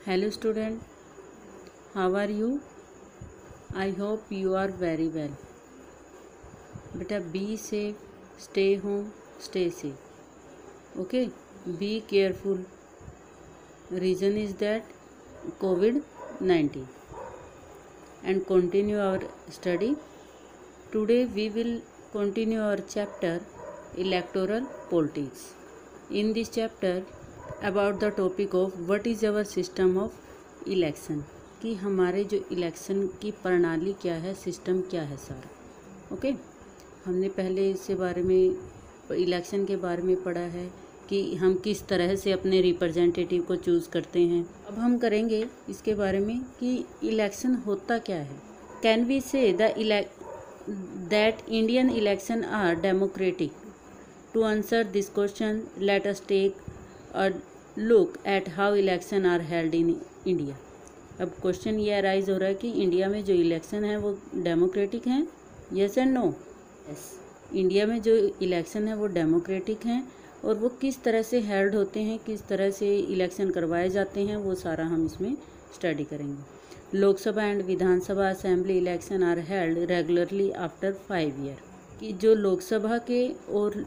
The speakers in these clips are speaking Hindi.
Hello student, how are you? I hope you are very well. Beta, be safe, stay home, stay safe. Okay, be careful. Reason is that COVID-19. And continue our study. Today we will continue our chapter Electoral Politics. In this chapter about the topic of what is our system of election, कि हमारे जो इलेक्शन की प्रणाली क्या है, सिस्टम क्या है सारा। ओके, हमने पहले इसके बारे में इलेक्शन के बारे में पढ़ा है कि हम किस तरह से अपने रिप्रेजेंटेटिव को चूज़ करते हैं। अब हम करेंगे इसके बारे में कि इलेक्शन होता क्या है। Can we say that Indian election are democratic? To answer this question let us take a look at how election are held in India. अब क्वेश्चन ये अराइज हो रहा है कि इंडिया में जो इलेक्शन है वो डेमोक्रेटिक हैं, yes and no. Yes, India में जो इलेक्शन है वो डेमोक्रेटिक हैं और वो किस तरह से हेल्ड होते हैं, किस तरह से इलेक्शन करवाए जाते हैं, वो सारा हम इसमें स्टडी करेंगे। Lok Sabha and Vidhan Sabha assembly election are held regularly after 5 year. कि जो लोकसभा के और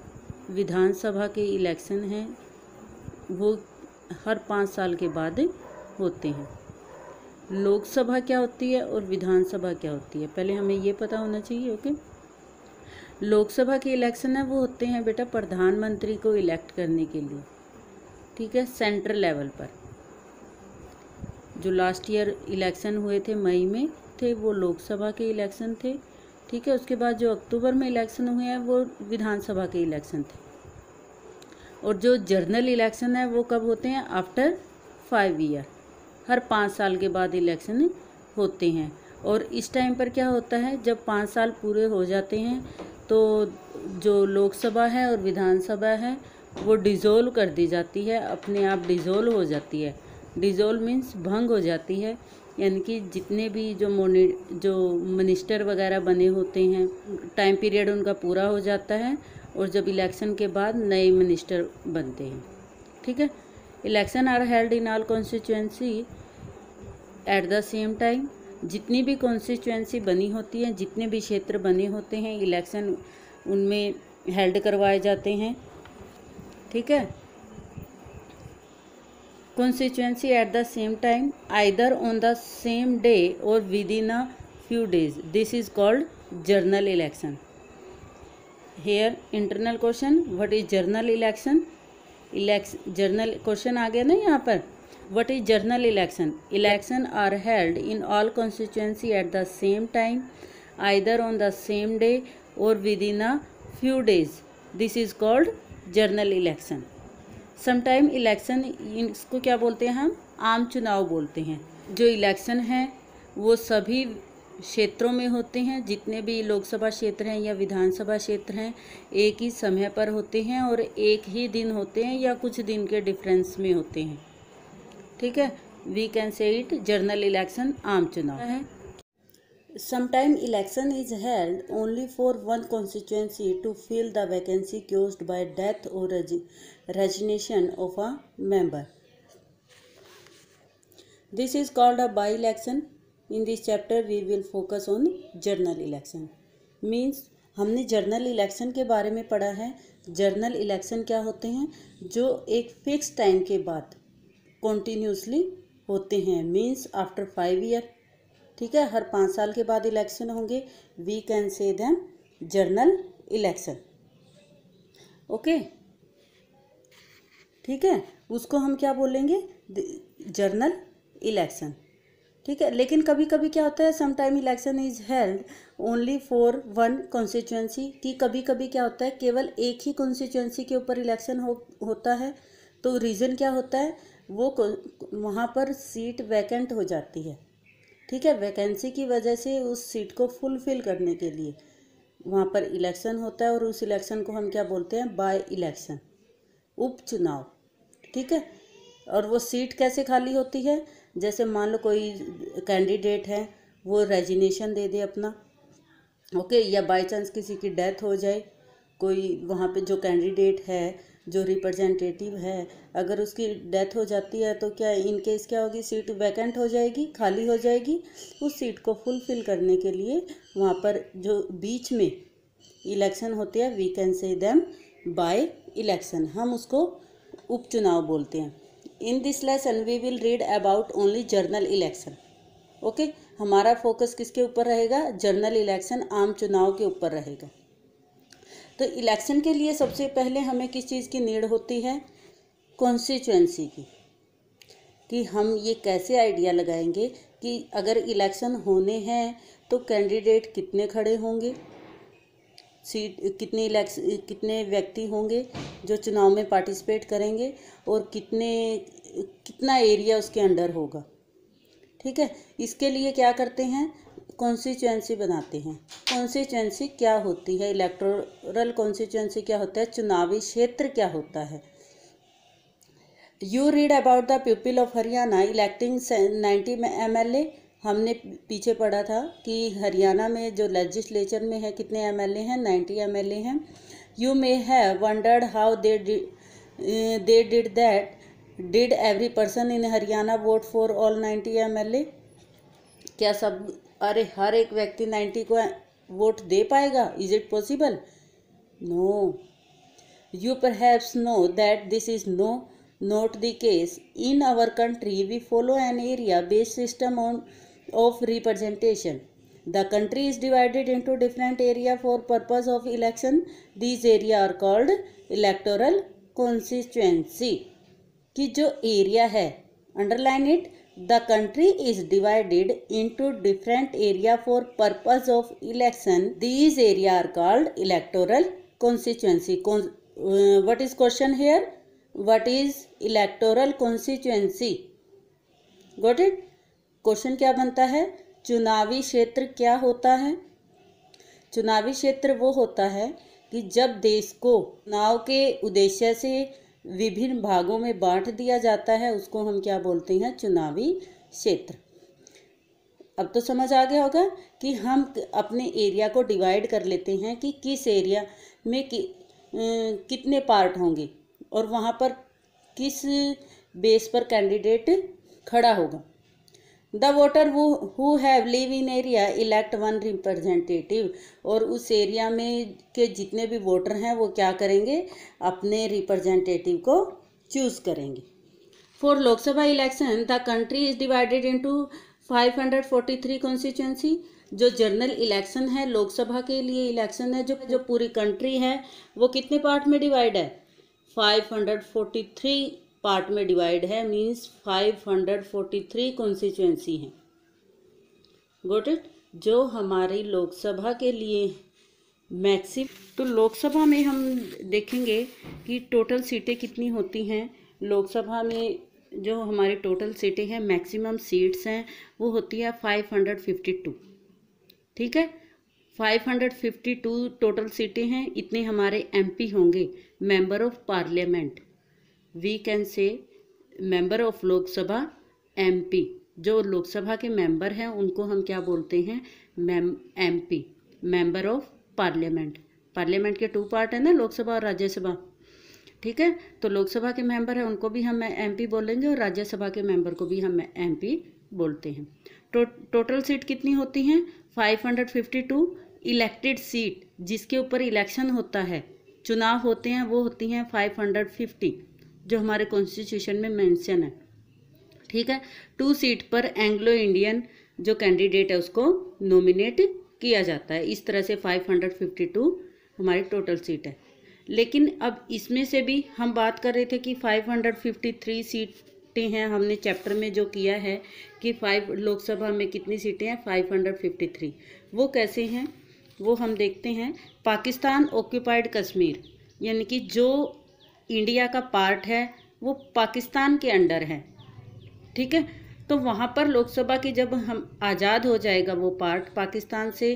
विधानसभा के इलेक्शन हैं वो हर 5 साल के बाद होते हैं। लोकसभा क्या होती है और विधानसभा क्या होती है, पहले हमें ये पता होना चाहिए। ओके, लोकसभा के इलेक्शन है वो होते हैं बेटा प्रधानमंत्री को इलेक्ट करने के लिए, ठीक है, सेंट्रल लेवल पर। जो लास्ट ईयर इलेक्शन हुए थे मई में थे वो लोकसभा के इलेक्शन थे, ठीक है। उसके बाद जो अक्टूबर में इलेक्शन हुए हैं वो विधानसभा के इलेक्शन थे। और जो जनरल इलेक्शन है वो कब होते हैं? आफ्टर 5 ईयर, हर 5 साल के बाद इलेक्शन होते हैं। और इस टाइम पर क्या होता है, जब 5 साल पूरे हो जाते हैं तो जो लोकसभा है और विधानसभा है वो डिज़ोल्व कर दी जाती है, अपने आप डिज़ोल्व हो जाती है। डिज़ोल्व मीन्स भंग हो जाती है, यानी कि जितने भी जो मिनिस्टर वगैरह बने होते हैं टाइम पीरियड उनका पूरा हो जाता है और जब इलेक्शन के बाद नए मिनिस्टर बनते हैं, ठीक है। Election are held in all constituency at the same time. जितनी भी कॉन्स्टिट्यूएंसी बनी होती है, जितने भी क्षेत्र बने होते हैं, इलेक्शन उनमें हेल्ड करवाए जाते हैं, ठीक है। Constituency at the same time either on the same day और within a few days, this is called general election. Here internal question, what is general election? General question आ गया ना यहाँ पर। What is general election? Election are held in all constituency at the same time, either on the same day or within a few days. This is called general election. Sometime election, इसको क्या बोलते हैं हम? आम चुनाव बोलते हैं। जो इलेक्शन है वो सभी क्षेत्रों में होते हैं, जितने भी लोकसभा क्षेत्र हैं या विधानसभा क्षेत्र हैं एक ही समय पर होते हैं और एक ही दिन होते हैं या कुछ दिन के डिफरेंस में होते हैं, ठीक है। We can say it general election, आम चुनाव है। Sometime election is held only for one constituency to fill the vacancy closed by death और resignation of a member. This is called a by election. In this chapter we will focus on general election. Means हमने जनरल इलेक्शन के बारे में पढ़ा है। जनरल इलेक्शन क्या होते हैं? जो एक फिक्स टाइम के बाद कॉन्टीन्यूसली होते हैं, मीन्स आफ्टर 5 ईयर, ठीक है। हर 5 साल के बाद इलेक्शन होंगे। We can say them general election, okay, ठीक है। उसको हम क्या बोलेंगे? जनरल इलेक्शन, ठीक है। लेकिन कभी कभी क्या होता है, sometime election is held only for one constituency, कि कभी कभी क्या होता है केवल एक ही कॉन्स्टिट्यूएंसी के ऊपर इलेक्शन होता है। तो रीज़न क्या होता है, वो वहाँ पर सीट वैकेंट हो जाती है, ठीक है। वैकेंसी की वजह से उस सीट को फुलफिल करने के लिए वहाँ पर इलेक्शन होता है और उस इलेक्शन को हम क्या बोलते हैं? बाय इलेक्शन, उपचुनाव, ठीक है। और वो सीट कैसे खाली होती है? जैसे मान लो कोई कैंडिडेट है वो रेजिग्नेशन दे दे अपना, ओके, या बाय चांस किसी की डेथ हो जाए, कोई वहाँ पे जो कैंडिडेट है जो रिप्रेजेंटेटिव है, अगर उसकी डेथ हो जाती है तो क्या इन केस क्या होगी, सीट वैकेंट हो जाएगी, खाली हो जाएगी। उस सीट को फुलफिल करने के लिए वहाँ पर जो बीच में इलेक्शन होते हैं, we can say them by election, हम उसको उपचुनाव बोलते हैं। In this lesson we will read about only general election. Okay, हमारा फोकस किसके ऊपर रहेगा, जनरल इलेक्शन, आम चुनाव के ऊपर रहेगा। तो इलेक्शन के लिए सबसे पहले हमें किस चीज़ की नीड होती है, कॉन्स्टिट्यूएंसी की, कि हम ये कैसे आइडिया लगाएंगे कि अगर इलेक्शन होने हैं तो कैंडिडेट कितने खड़े होंगे, सीट कितने व्यक्ति होंगे जो चुनाव में पार्टिसिपेट करेंगे, और कितना एरिया उसके अंडर होगा। ठीक है, इसके लिए क्या करते हैं, कॉन्स्टिट्यूएंसी बनाते हैं। कॉन्स्टिट्यूएंसी क्या होती है, इलेक्टोरल कॉन्स्टिट्यूएंसी क्या होता है, चुनावी क्षेत्र क्या होता है। You read about the people of Haryana electing 90 MLA। हमने पीछे पढ़ा था कि हरियाणा में जो लेजिस्लेचर में है कितने MLA हैं, 90 MLA हैं। You may have wondered how they did that, did every person in Haryana vote for all 90 MLA। क्या हर एक व्यक्ति 90 को वोट दे पाएगा, is it possible, no. You perhaps know that this is not the case in our country. We follow an area based system of representation. The country is divided into different area for purpose of election. These area are called electoral constituency. कि जो एरिया है, underline it, the country is divided into different area for purpose of election. These area are called electoral constituency. What is question here? What is electoral constituency? Got it? Question क्या बनता है, चुनावी क्षेत्र क्या होता है। चुनावी क्षेत्र वो होता है कि जब देश को चुनाव के उद्देश्य से विभिन्न भागों में बांट दिया जाता है, उसको हम क्या बोलते हैं, चुनावी क्षेत्र। अब तो समझ आ गया होगा कि हम अपने एरिया को डिवाइड कर लेते हैं कि किस एरिया में कितने पार्ट होंगे और वहाँ पर किस बेस पर कैंडिडेट खड़ा होगा। The voter who have live in area elect one representative. और उस एरिया में के जितने भी वोटर हैं वो क्या करेंगे, अपने रिप्रेजेंटेटिव को चूज करेंगे। For Lok Sabha election the country is divided into 543 constituency. जो जनरल इलेक्शन है, लोकसभा के लिए इलेक्शन है, जो पूरी कंट्री है, वो कितने पार्ट में डिवाइड है, 543 पार्ट में डिवाइड है, मींस 543 कॉन्स्टिट्यूएंसी हैं। Got it. जो हमारी लोकसभा के लिए तो लोकसभा में हम देखेंगे कि टोटल सीटें कितनी होती हैं। लोकसभा में जो हमारी टोटल सीटें हैं, मैक्सिमम सीट्स हैं, वो होती है 552। ठीक है, 552 टोटल सीटें हैं। इतने हमारे MP होंगे, member of parliament. We can say member of Lok Sabha MP। जो लोकसभा के मेंबर हैं उनको हम क्या बोलते हैं, MP, member of parliament. Parliament के 2 पार्ट है ना, लोकसभा और राज्यसभा। ठीक है, तो लोकसभा के मेंबर हैं उनको भी हम MP बोलेंगे और राज्यसभा के मेंबर को भी हम MP बोलते हैं। टोटल सीट कितनी होती हैं, 552। इलेक्टेड सीट जिसके ऊपर इलेक्शन होता है, चुनाव होते हैं, वो होती हैं 550, जो हमारे कॉन्स्टिट्यूशन में मेंशन है। ठीक है, 2 सीट पर एंग्लो इंडियन जो कैंडिडेट है उसको नॉमिनेट किया जाता है। इस तरह से 552 हमारी टोटल सीट है। लेकिन अब इसमें से भी हम बात कर रहे थे कि 553 सीटें हैं। हमने चैप्टर में जो किया है कि लोकसभा में कितनी सीटें हैं, 553। वो कैसे हैं, वो हम देखते हैं। पाकिस्तान ऑक्यूपाइड कश्मीर, यानी कि जो इंडिया का पार्ट है वो पाकिस्तान के अंडर है। ठीक है, तो वहाँ पर लोकसभा की जब हम आज़ाद हो जाएगा वो पार्ट पाकिस्तान से,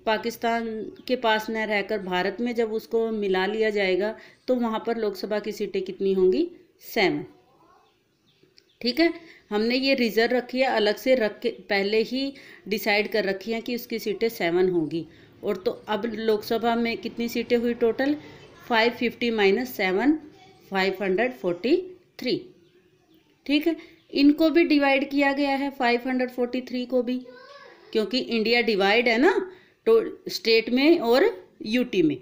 पाकिस्तान के पास न रहकर भारत में जब उसको मिला लिया जाएगा, तो वहाँ पर लोकसभा की सीटें कितनी होंगी, 7। ठीक है, हमने ये रिजर्व रखी है, अलग से रख के पहले ही डिसाइड कर रखी है कि उसकी सीटें 7 होंगी। और तो अब लोकसभा में कितनी सीटें हुई टोटल, 550 माइनस 7 543। ठीक है, इनको भी डिवाइड किया गया है 543 को भी, क्योंकि इंडिया डिवाइड है ना तो स्टेट में और यूटी में।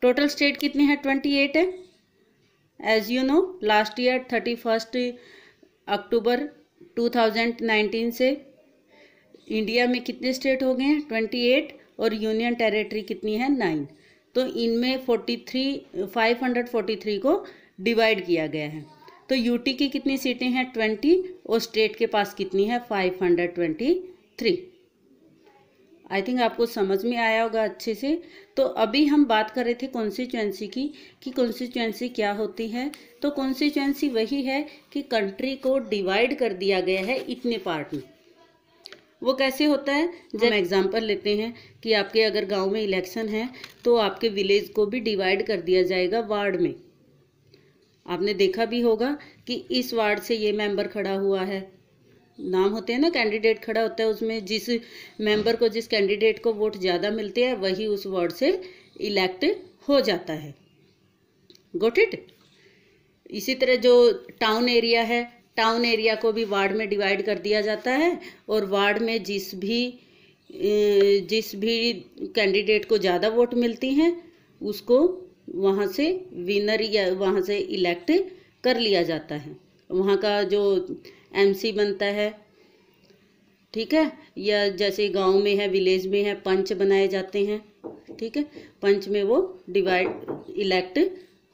टोटल स्टेट कितने हैं? 28 है। As you know last year 31 October 2019 से इंडिया में कितने स्टेट हो गए हैं? 28, और यूनियन टेरिटरी कितनी है? 9। तो इनमें 543 को डिवाइड किया गया है। तो यूटी की कितनी सीटें हैं? 20, और स्टेट के पास कितनी है? 523। आई थिंक आपको समझ में आया होगा अच्छे से। तो अभी हम बात कर रहे थे कॉन्स्टिट्यूएंसी की, कि कॉन्स्टिट्यूएंसी क्या होती है। तो कॉन्स्टिट्यूएंसी वही है कि कंट्री को डिवाइड कर दिया गया है इतने पार्ट में। वो कैसे होता है? जब एग्जांपल लेते हैं कि आपके अगर गांव में इलेक्शन है तो आपके विलेज को भी डिवाइड कर दिया जाएगा वार्ड में। आपने देखा भी होगा कि इस वार्ड से ये मेंबर खड़ा हुआ है, नाम होते हैं ना, कैंडिडेट खड़ा होता है, उसमें जिस मेंबर को, जिस कैंडिडेट को वोट ज़्यादा मिलते हैं वही उस वार्ड से इलेक्ट हो जाता है। Got it? इसी तरह जो टाउन एरिया है, टाउन एरिया को भी वार्ड में डिवाइड कर दिया जाता है, और वार्ड में जिस भी कैंडिडेट को ज़्यादा वोट मिलती हैं उसको वहाँ से विनर या वहाँ से इलेक्ट कर लिया जाता है। वहाँ का जो एमसी बनता है, ठीक है, या जैसे गांव में है, विलेज में है, पंच बनाए जाते हैं। ठीक है, पंच में वो इलेक्ट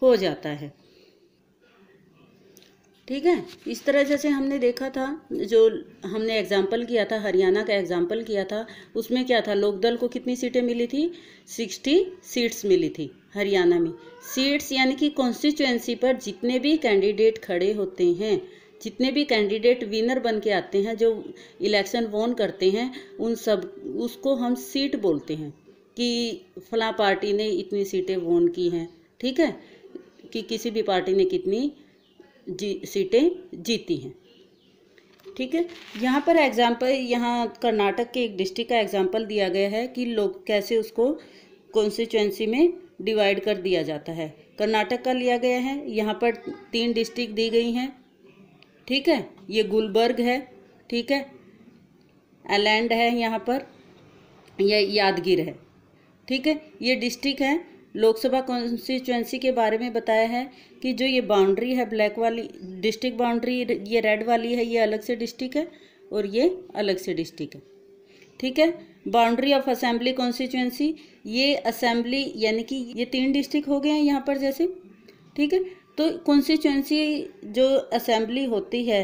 हो जाता है। ठीक है, इस तरह जैसे हमने देखा था, जो हमने एग्जाम्पल किया था, हरियाणा का एग्जाम्पल किया था, उसमें क्या था? लोकदल को कितनी सीटें मिली थी? 60 सीट्स मिली थी हरियाणा में। सीट्स यानी कि कॉन्स्टिट्यूएंसी पर जितने भी कैंडिडेट खड़े होते हैं, जितने भी कैंडिडेट विनर बन के आते हैं, जो इलेक्शन वोन करते हैं, उन सब उसको हम सीट बोलते हैं कि फलां पार्टी ने इतनी सीटें वोन की हैं। ठीक है, कि किसी भी पार्टी ने कितनी सीटें जीती हैं। ठीक है, यहाँ पर एग्जाम्पल, यहाँ कर्नाटक के एक डिस्ट्रिक्ट का एग्जाम्पल दिया गया है कि लोग कैसे उसको कॉन्स्टिट्यूएंसी में डिवाइड कर दिया जाता है। कर्नाटक का लिया गया है, यहाँ पर 3 डिस्ट्रिक्ट दी गई हैं। ठीक है, ये गुलबर्ग है, ठीक है, एलैंड है, यहाँ पर यह यादगीर है। ठीक है, ये डिस्ट्रिक्ट है। लोकसभा कॉन्स्टिट्यूएंसी के बारे में बताया है कि जो ये बाउंड्री है ब्लैक वाली डिस्ट्रिक्ट बाउंड्री, ये रेड वाली है, ये अलग से डिस्ट्रिक्ट है और ये अलग से डिस्ट्रिक्ट है। ठीक है, बाउंड्री ऑफ असेंबली कॉन्स्टिट्यूएंसी, ये असेंबली यानी कि ये 3 डिस्ट्रिक्ट हो गए हैं यहाँ पर जैसे। ठीक है, तो कॉन्स्टिट्यूएंसी जो असेंबली होती है,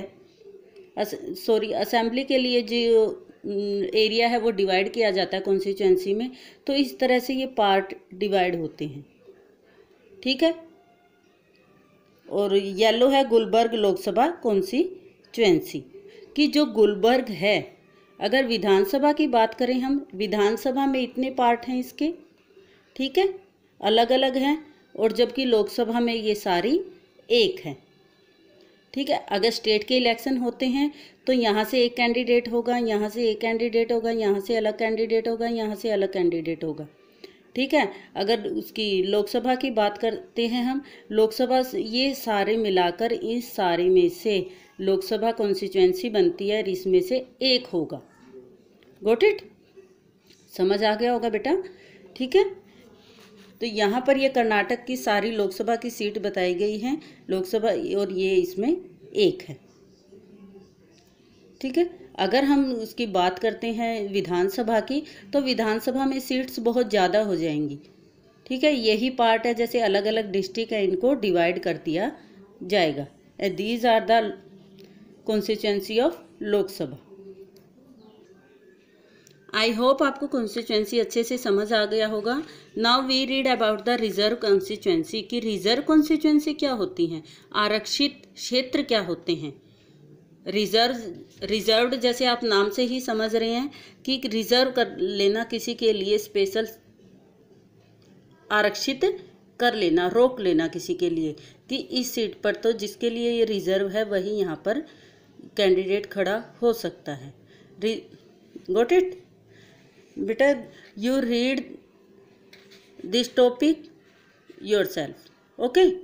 असेंबली के लिए जो एरिया है वो डिवाइड किया जाता है कॉन्स्टिट्यूएंसी में। तो इस तरह से ये पार्ट डिवाइड होते हैं। ठीक है, और येलो है गुलबर्ग लोकसभा कॉन्स्टिट्यूएंसी कि जो गुलबर्ग है, अगर विधानसभा की बात करें हम, विधानसभा में इतने पार्ट हैं इसके, ठीक है, अलग अलग हैं, और जबकि लोकसभा में ये सारी एक है। ठीक है, अगर स्टेट के इलेक्शन होते हैं तो यहाँ से एक कैंडिडेट होगा, यहाँ से एक कैंडिडेट होगा, यहाँ से अलग कैंडिडेट होगा, यहाँ से अलग कैंडिडेट होगा। ठीक है, अगर उसकी लोकसभा की बात करते हैं हम, लोकसभा ये सारे मिलाकर इस सारे में से लोकसभा कॉन्स्टिट्यूएंसी बनती है, इसमें से एक होगा। Got it? समझ आ गया होगा बेटा? ठीक है, तो यहाँ पर ये कर्नाटक की सारी लोकसभा की सीट बताई गई हैं, लोकसभा, और ये इसमें एक है। ठीक है, अगर हम उसकी बात करते हैं विधानसभा की, तो विधानसभा में सीट्स बहुत ज़्यादा हो जाएंगी। ठीक है, यही पार्ट है, जैसे अलग अलग डिस्ट्रिक्ट है, इनको डिवाइड कर दिया जाएगा। These are the constituency of Lok Sabha. I hope आपको कॉन्स्टिट्यूएंसी अच्छे से समझ आ गया होगा। Now we read about the reserve constituency कि रिजर्व कॉन्स्टिट्यूएंसी क्या होती हैं, आरक्षित क्षेत्र क्या होते हैं। रिजर्व्ड जैसे आप नाम से ही समझ रहे हैं कि रिजर्व कर लेना, किसी के लिए स्पेशल आरक्षित कर लेना, रोक लेना किसी के लिए कि इस सीट पर तो जिसके लिए ये रिजर्व है वही यहाँ पर कैंडिडेट खड़ा हो सकता है। गॉट इट बेटा? You read this topic yourself. Okay,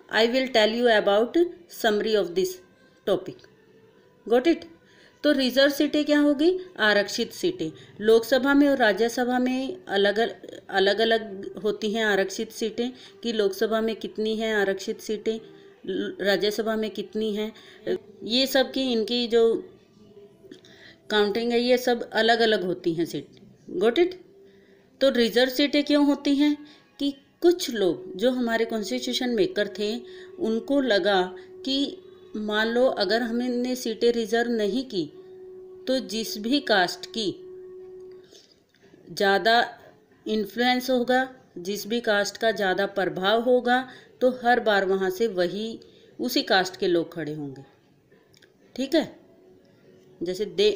I will tell you about summary of this topic. Got it? तो रिजर्व सीटें क्या होगी? आरक्षित सीटें। लोकसभा में और राज्यसभा में अलग अलग होती हैं आरक्षित सीटें, कि लोकसभा में कितनी हैं आरक्षित सीटें, राज्यसभा में कितनी हैं, ये सब की इनकी जो काउंटिंग है ये सब अलग अलग होती हैं सीट। Got it? तो रिजर्व सीटें क्यों होती हैं? कि कुछ लोग जो हमारे कॉन्स्टिट्यूशन मेकर थे उनको लगा कि मान लो अगर हमने सीटें रिजर्व नहीं की तो जिस भी कास्ट की ज़्यादा इन्फ्लुएंस होगा, जिस भी कास्ट का ज़्यादा प्रभाव होगा, तो हर बार वहाँ से वही उसी कास्ट के लोग खड़े होंगे। ठीक है, जैसे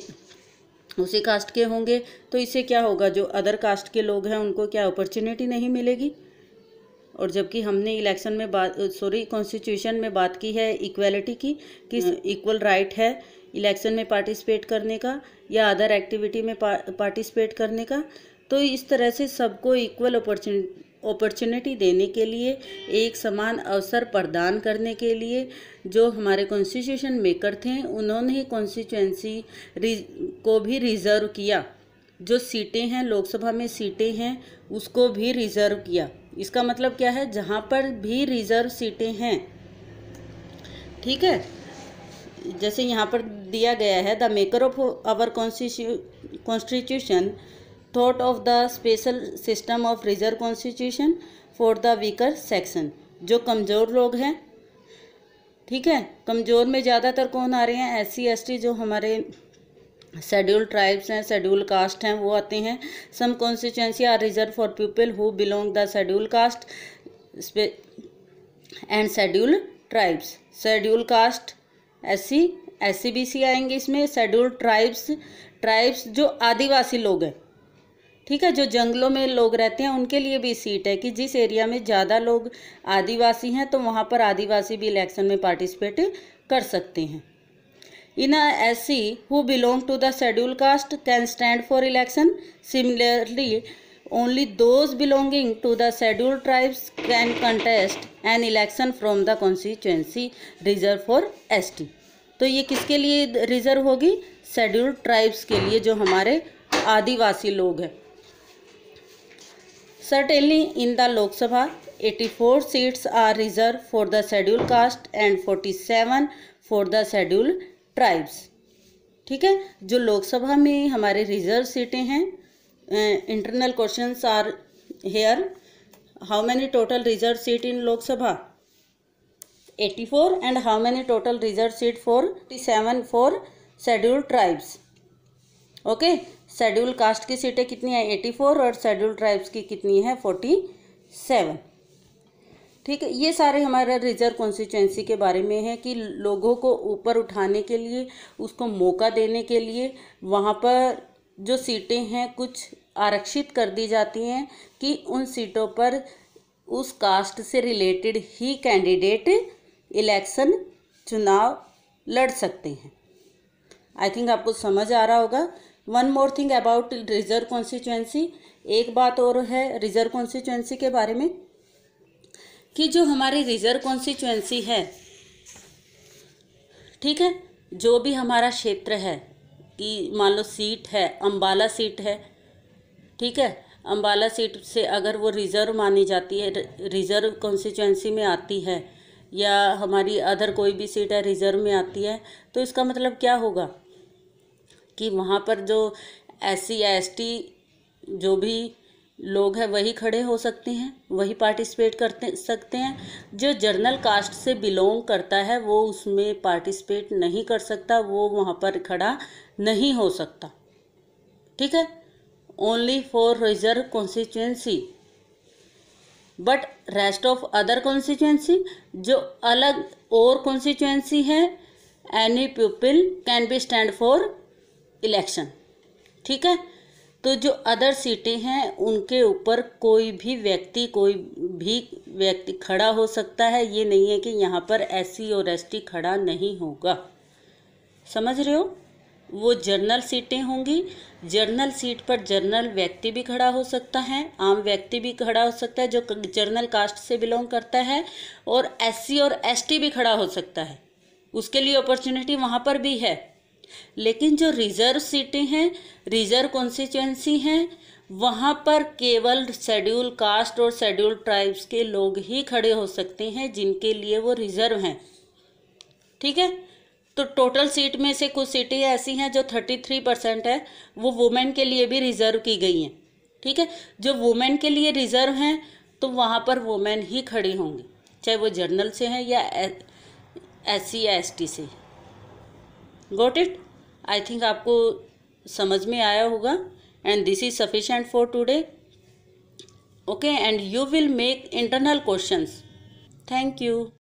उसी कास्ट के होंगे तो इससे क्या होगा, जो अदर कास्ट के लोग हैं उनको क्या अपॉर्चुनिटी नहीं मिलेगी। और जबकि हमने इलेक्शन में कॉन्स्टिट्यूशन में बात की है इक्वलिटी की, कि इक्वल राइट है इलेक्शन में पार्टिसिपेट करने का या अदर एक्टिविटी में पार्टिसिपेट करने का। तो इस तरह से सबको इक्वल अपॉर्चुनिटी देने के लिए, एक समान अवसर प्रदान करने के लिए जो हमारे कॉन्स्टिट्यूशन मेकर थे उन्होंने कॉन्स्टिट्यूएंसी को भी रिजर्व किया। जो सीटें हैं लोकसभा में सीटें हैं उसको भी रिजर्व किया। इसका मतलब क्या है, जहाँ पर भी रिजर्व सीटें हैं, ठीक है, जैसे यहाँ पर दिया गया है, the maker of our constitution thought of the special system of reserve constitution for the weaker section. जो कमज़ोर लोग हैं, ठीक है, कमज़ोर में ज़्यादातर कौन आ रहे हैं? SC ST, जो हमारे शेड्यूल ट्राइब्स हैं, शेड्यूल कास्ट हैं, वो आते हैं। Some constituency are reserve for people who belong the schedule caste and schedule tribes. Schedule caste SC BC आएंगे इसमें। शेड्यूल ट्राइब्स जो आदिवासी लोग हैं, ठीक है, जो जंगलों में लोग रहते हैं, उनके लिए भी सीट है कि जिस एरिया में ज़्यादा लोग आदिवासी हैं तो वहाँ पर आदिवासी भी इलेक्शन में पार्टिसिपेट कर सकते हैं। In a SC who belong to the scheduled caste can stand for election. Similarly, only those belonging to the scheduled tribes can contest an election from the constituency reserved for ST. तो ये किसके लिए रिजर्व होगी? शेड्यूल्ड ट्राइब्स के लिए, जो हमारे आदिवासी लोग हैं। Certainly in the Lok Sabha, 84 seats are reserved for the scheduled caste and 47 for the scheduled tribes. ठीक है, जो लोकसभा में हमारे रिजर्व सीटें हैं, internal questions are here, how many total reserve seat in Lok Sabha? 84 and how many total reserve seat 47 for schedule tribes. Okay, schedule caste की सीटें कितनी है? 84 और शेड्यूल ट्राइब्स की कितनी है? 47। ठीक है, ये सारे हमारा रिजर्व कॉन्स्टिट्यूएंसी के बारे में है कि लोगों को ऊपर उठाने के लिए, उसको मौका देने के लिए वहाँ पर जो सीटें हैं कुछ आरक्षित कर दी जाती हैं कि उन सीटों पर उस कास्ट से रिलेटेड ही कैंडिडेट इलेक्शन चुनाव लड़ सकते हैं। आई थिंक आपको समझ आ रहा होगा। One more thing about reserve constituency, एक बात और है रिजर्व कॉन्स्टिट्यूएंसी के बारे में कि जो हमारी रिजर्व कॉन्स्टिट्यूएंसी है, ठीक है, जो भी हमारा क्षेत्र है, कि मान लो सीट है, अम्बाला सीट है, ठीक है, अम्बाला सीट से अगर वो रिज़र्व मानी जाती है, रिज़र्व कॉन्स्टिट्यूएंसी में आती है, या हमारी अदर कोई भी सीट है रिज़र्व में आती है, तो इसका मतलब क्या होगा कि वहाँ पर जो SC या ST जो भी लोग हैं वही खड़े हो सकते हैं, वही पार्टिसिपेट करते सकते हैं। जो जर्नल कास्ट से बिलोंग करता है वो उसमें पार्टिसिपेट नहीं कर सकता, वो वहाँ पर खड़ा नहीं हो सकता। ठीक है, only for reserve constituency, but rest of other constituency, जो अलग और कॉन्स्टिट्यूएंसी है, any people can be stand for election. ठीक है, तो जो अदर सीटें हैं उनके ऊपर कोई भी व्यक्ति खड़ा हो सकता है। ये नहीं है कि यहाँ पर SC और ST खड़ा नहीं होगा। समझ रहे हो? वो जनरल सीटें होंगी। जनरल सीट पर जनरल व्यक्ति भी खड़ा हो सकता है, आम व्यक्ति भी खड़ा हो सकता है जो जनरल कास्ट से बिलोंग करता है, और एससी और एसटी भी खड़ा हो सकता है। उसके लिए अपॉर्चुनिटी वहाँ पर भी है। लेकिन जो रिजर्व सीटें हैं, रिजर्व कॉन्स्टिट्यूएंसी हैं, वहाँ पर केवल शेड्यूल कास्ट और शेड्यूल ट्राइब्स के लोग ही खड़े हो सकते हैं, जिनके लिए वो रिजर्व हैं। ठीक है, तो टोटल सीट में से कुछ सीटें ऐसी हैं जो 33% है, वो वुमेन के लिए भी रिजर्व की गई हैं। ठीक है, जो वुमेन के लिए रिजर्व हैं तो वहाँ पर वुमेन ही खड़ी होंगी, चाहे वो जनरल से हैं या एससी या एसटी से। Got it? आई थिंक आपको समझ में आया होगा। And this is sufficient for today. Okay, and you will make internal questions. Thank you.